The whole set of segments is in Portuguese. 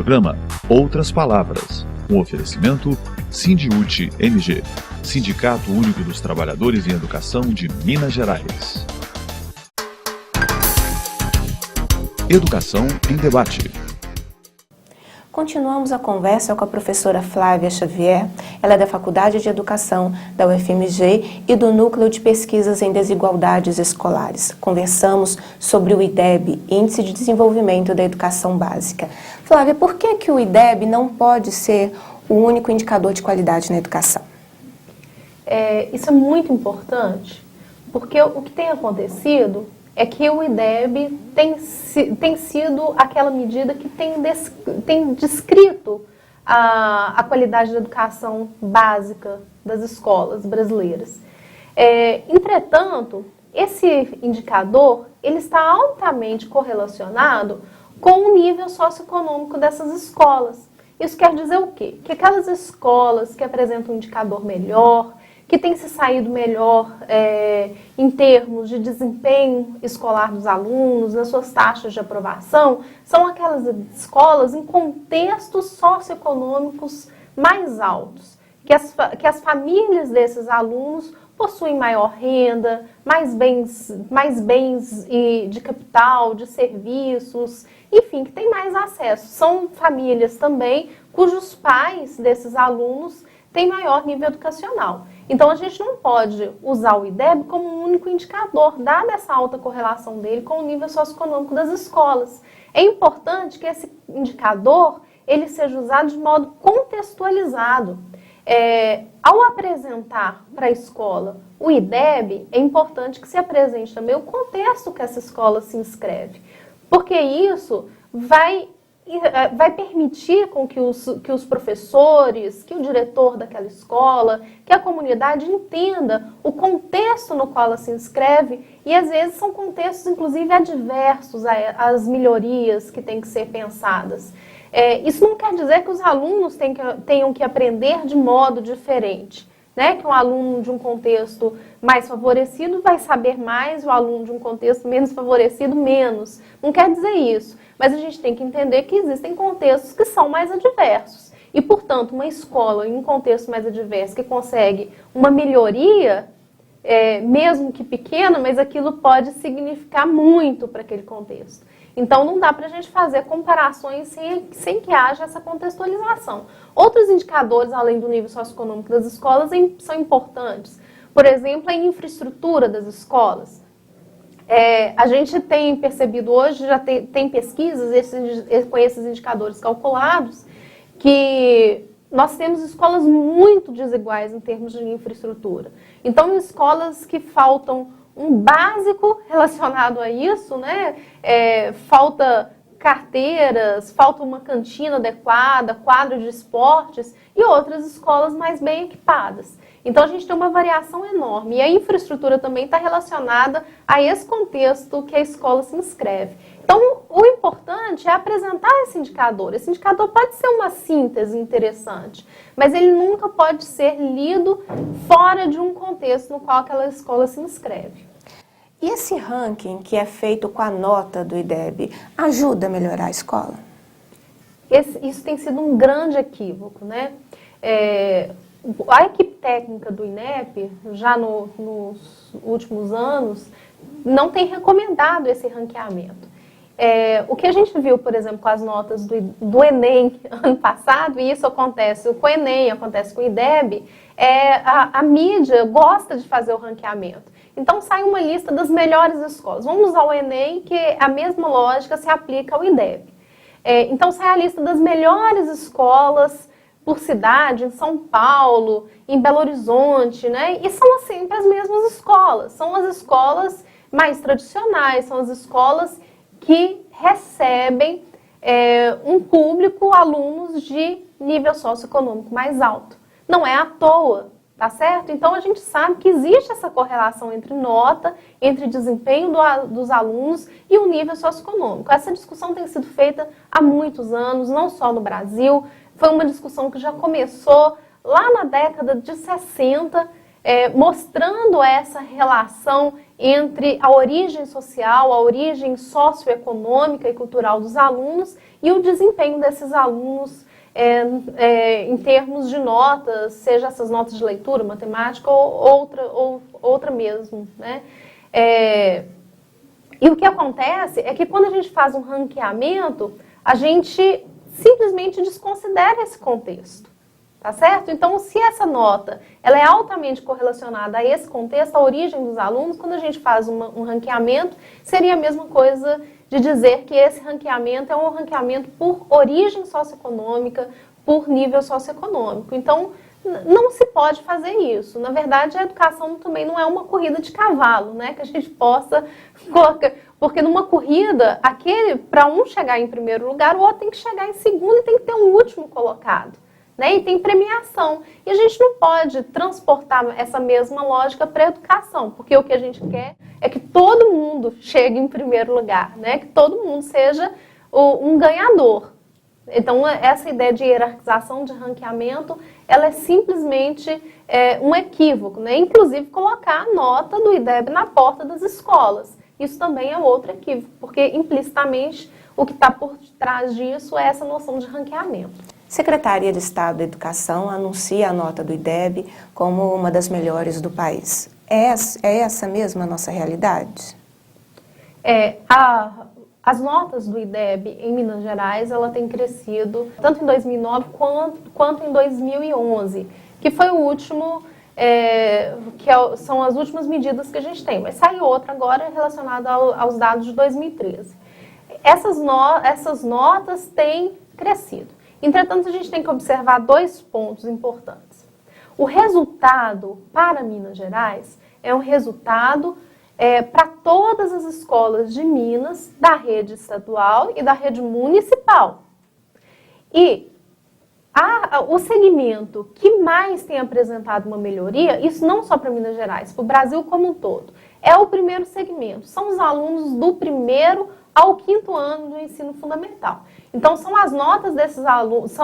programa Outras Palavras, um oferecimento Sindiúte MG, Sindicato Único dos Trabalhadores em Educação de Minas Gerais. Educação em Debate. Continuamos a conversa com a professora Flávia Xavier. Ela é da Faculdade de Educação da UFMG e do Núcleo de Pesquisas em Desigualdades Escolares. Conversamos sobre o IDEB, Índice de Desenvolvimento da Educação Básica. Flávia, por que o IDEB não pode ser o único indicador de qualidade na educação? Isso é muito importante, porque o que tem acontecido é que o IDEB tem sido aquela medida que tem descrito a qualidade da educação básica das escolas brasileiras. Entretanto, esse indicador ele está altamente correlacionado com o nível socioeconômico dessas escolas. Isso quer dizer o quê? Que aquelas escolas que apresentam um indicador melhor, que tem se saído melhor em termos de desempenho escolar dos alunos, nas suas taxas de aprovação, são aquelas escolas em contextos socioeconômicos mais altos, que as famílias desses alunos possuem maior renda, mais bens de capital, de serviços, enfim, que tem mais acesso. São famílias também cujos pais desses alunos têm maior nível educacional. Então, a gente não pode usar o IDEB como um único indicador, dada essa alta correlação dele com o nível socioeconômico das escolas. É importante que esse indicador ele seja usado de modo contextualizado. Ao apresentar para a escola o IDEB, é importante que se apresente também o contexto que essa escola se inscreve, porque isso vai permitir com que os professores, que o diretor daquela escola, que a comunidade entenda o contexto no qual ela se inscreve e às vezes são contextos inclusive adversos às melhorias que têm que ser pensadas. Isso não quer dizer que os alunos tenham que aprender de modo diferente, né? Que um aluno de um contexto mais favorecido vai saber mais, o aluno de um contexto menos favorecido menos. Não quer dizer isso. Mas a gente tem que entender que existem contextos que são mais adversos. E, portanto, uma escola em um contexto mais adverso que consegue uma melhoria, mesmo que pequena, mas aquilo pode significar muito para aquele contexto. Então, não dá para a gente fazer comparações sem que haja essa contextualização. Outros indicadores, além do nível socioeconômico das escolas, são importantes. Por exemplo, a infraestrutura das escolas. A gente tem percebido hoje, já tem pesquisas com esses indicadores calculados, que nós temos escolas muito desiguais em termos de infraestrutura. Então, escolas que faltam um básico relacionado a isso, né? Falta carteiras, falta uma cantina adequada, quadro de esportes e outras escolas mais bem equipadas. Então, a gente tem uma variação enorme e a infraestrutura também está relacionada a esse contexto que a escola se inscreve. Então, o importante é apresentar esse indicador. Esse indicador pode ser uma síntese interessante, mas ele nunca pode ser lido fora de um contexto no qual aquela escola se inscreve. E esse ranking que é feito com a nota do IDEB ajuda a melhorar a escola? Isso tem sido um grande equívoco, né? A equipe técnica do INEP, já nos últimos anos, não tem recomendado esse ranqueamento. O que a gente viu, por exemplo, com as notas do Enem ano passado, e isso acontece com o Enem, acontece com o IDEB, a mídia gosta de fazer o ranqueamento. Então, sai uma lista das melhores escolas. Vamos usar o Enem, que a mesma lógica se aplica ao IDEB. Então, sai a lista das melhores escolas por cidade, em São Paulo, em Belo Horizonte, né? E são sempre as mesmas escolas. São as escolas mais tradicionais, são as escolas que recebem um público, alunos de nível socioeconômico mais alto. Não é à toa, tá certo? Então, a gente sabe que existe essa correlação entre nota, entre desempenho dos alunos e o nível socioeconômico. Essa discussão tem sido feita há muitos anos, não só no Brasil. Foi uma discussão que já começou lá na década de 60, mostrando essa relação entre a origem social, a origem socioeconômica e cultural dos alunos e o desempenho desses alunos em termos de notas, seja essas notas de leitura, matemática ou outra mesmo, né? E o que acontece é que quando a gente faz um ranqueamento, a gente simplesmente desconsidera esse contexto, tá certo? Então, se essa nota ela é altamente correlacionada a esse contexto, a origem dos alunos, quando a gente faz um ranqueamento, seria a mesma coisa de dizer que esse ranqueamento é um ranqueamento por origem socioeconômica, por nível socioeconômico. Então, não se pode fazer isso. Na verdade, a educação também não é uma corrida de cavalo, né? Que a gente possa colocar. Porque numa corrida, para um chegar em primeiro lugar, o outro tem que chegar em segundo e tem que ter um último colocado, né? E tem premiação. E a gente não pode transportar essa mesma lógica para a educação, porque o que a gente quer é que todo mundo chegue em primeiro lugar, né? Que todo mundo seja um ganhador. Então, essa ideia de hierarquização, de ranqueamento, ela é simplesmente um equívoco, né? Inclusive, colocar a nota do IDEB na porta das escolas. Isso também é outro equívoco, porque implicitamente o que está por trás disso é essa noção de ranqueamento. Secretaria de Estado da Educação anuncia a nota do IDEB como uma das melhores do país. É essa mesma a nossa realidade? As notas do IDEB em Minas Gerais, ela tem crescido tanto em 2009 quanto em 2011, que foi o último, são as últimas medidas que a gente tem. Mas saiu outra agora relacionada aos dados de 2013. Essas notas têm crescido. Entretanto, a gente tem que observar dois pontos importantes. O resultado para Minas Gerais é um resultado para todas as escolas de Minas, da rede estadual e da rede municipal. E o segmento que mais tem apresentado uma melhoria, isso não só para Minas Gerais, para o Brasil como um todo, é o primeiro segmento. São os alunos do primeiro ao quinto ano do ensino fundamental. Então, são as notas desses alunos,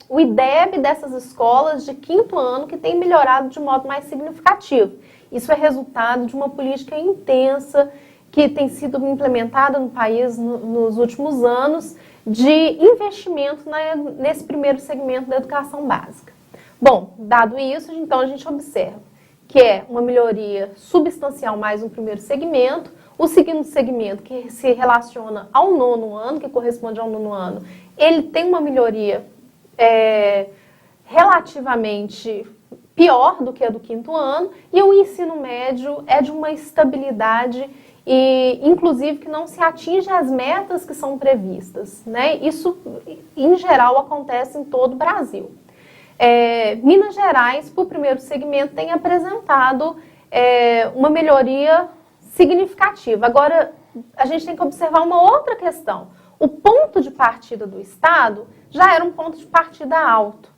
o IDEB dessas escolas de quinto ano que tem melhorado de modo mais significativo. Isso é resultado de uma política intensa que tem sido implementada no país nos últimos anos de investimento nesse primeiro segmento da educação básica. Bom, dado isso, então a gente observa que é uma melhoria substancial mais no primeiro segmento. O segundo segmento, que se relaciona ao nono ano, que corresponde ao nono ano, ele tem uma melhoria relativamente pior do que a do quinto ano, e o ensino médio é de uma estabilidade e, inclusive, que não se atinge as metas que são previstas, né? Isso, em geral, acontece em todo o Brasil. Minas Gerais, para o primeiro segmento, tem apresentado uma melhoria significativa. Agora, a gente tem que observar uma outra questão. O ponto de partida do Estado já era um ponto de partida alto,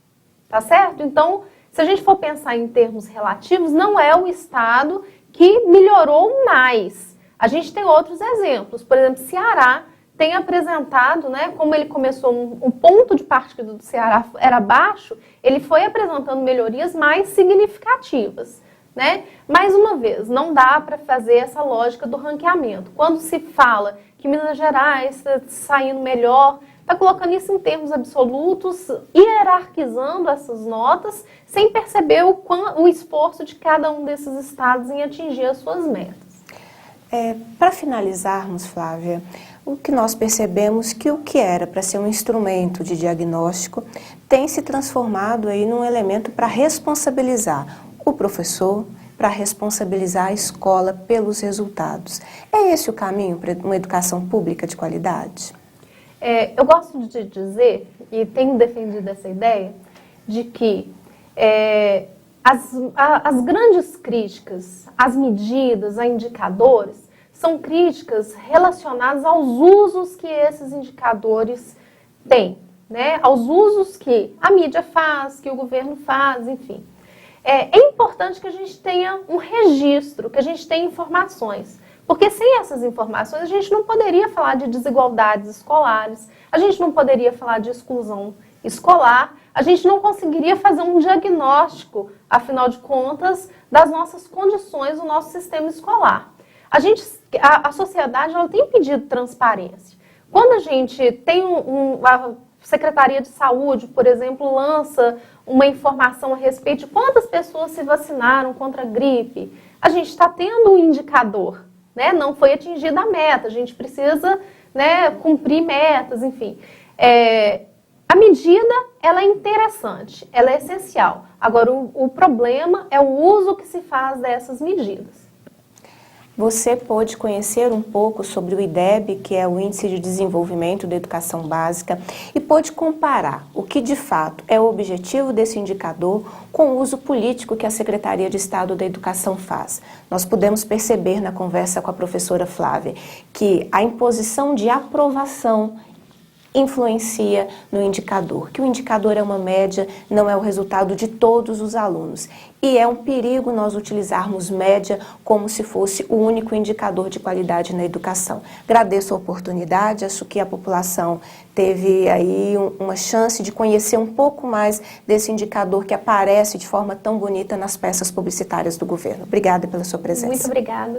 tá certo? Então, se a gente for pensar em termos relativos, não é o Estado que melhorou mais. A gente tem outros exemplos. Por exemplo, Ceará tem apresentado, né, como ele começou, um ponto de partida do Ceará era baixo, ele foi apresentando melhorias mais significativas, né? Mais uma vez, não dá para fazer essa lógica do ranqueamento. Quando se fala que Minas Gerais está saindo melhor, está colocando isso em termos absolutos, hierarquizando essas notas, sem perceber o esforço de cada um desses estados em atingir as suas metas. Para finalizarmos, Flávia, o que nós percebemos que o que era para ser um instrumento de diagnóstico tem se transformado aí num elemento para responsabilizar o professor, para responsabilizar a escola pelos resultados. É esse o caminho para uma educação pública de qualidade? Eu gosto de dizer, e tenho defendido essa ideia, de que as grandes críticas, as medidas, a indicadores, são críticas relacionadas aos usos que esses indicadores têm, né? Aos usos que a mídia faz, que o governo faz, enfim. É importante que a gente tenha um registro, que a gente tenha informações, porque sem essas informações a gente não poderia falar de desigualdades escolares, a gente não poderia falar de exclusão escolar, a gente não conseguiria fazer um diagnóstico, afinal de contas, das nossas condições do nosso sistema escolar. A sociedade ela tem pedido transparência. Quando a gente tem a Secretaria de Saúde, por exemplo, lança uma informação a respeito de quantas pessoas se vacinaram contra a gripe, a gente está tendo um indicador, né? Não foi atingida a meta, a gente precisa, né, cumprir metas, enfim. A medida, ela é interessante, ela é essencial. Agora, o problema é o uso que se faz dessas medidas. Você pôde conhecer um pouco sobre o IDEB, que é o Índice de Desenvolvimento da Educação Básica, e pôde comparar o que de fato é o objetivo desse indicador com o uso político que a Secretaria de Estado da Educação faz. Nós pudemos perceber na conversa com a professora Flávia que a imposição de aprovação influencia no indicador, que o indicador é uma média, não é o resultado de todos os alunos. E é um perigo nós utilizarmos média como se fosse o único indicador de qualidade na educação. Agradeço a oportunidade, acho que a população teve aí uma chance de conhecer um pouco mais desse indicador que aparece de forma tão bonita nas peças publicitárias do governo. Obrigada pela sua presença. Muito obrigada.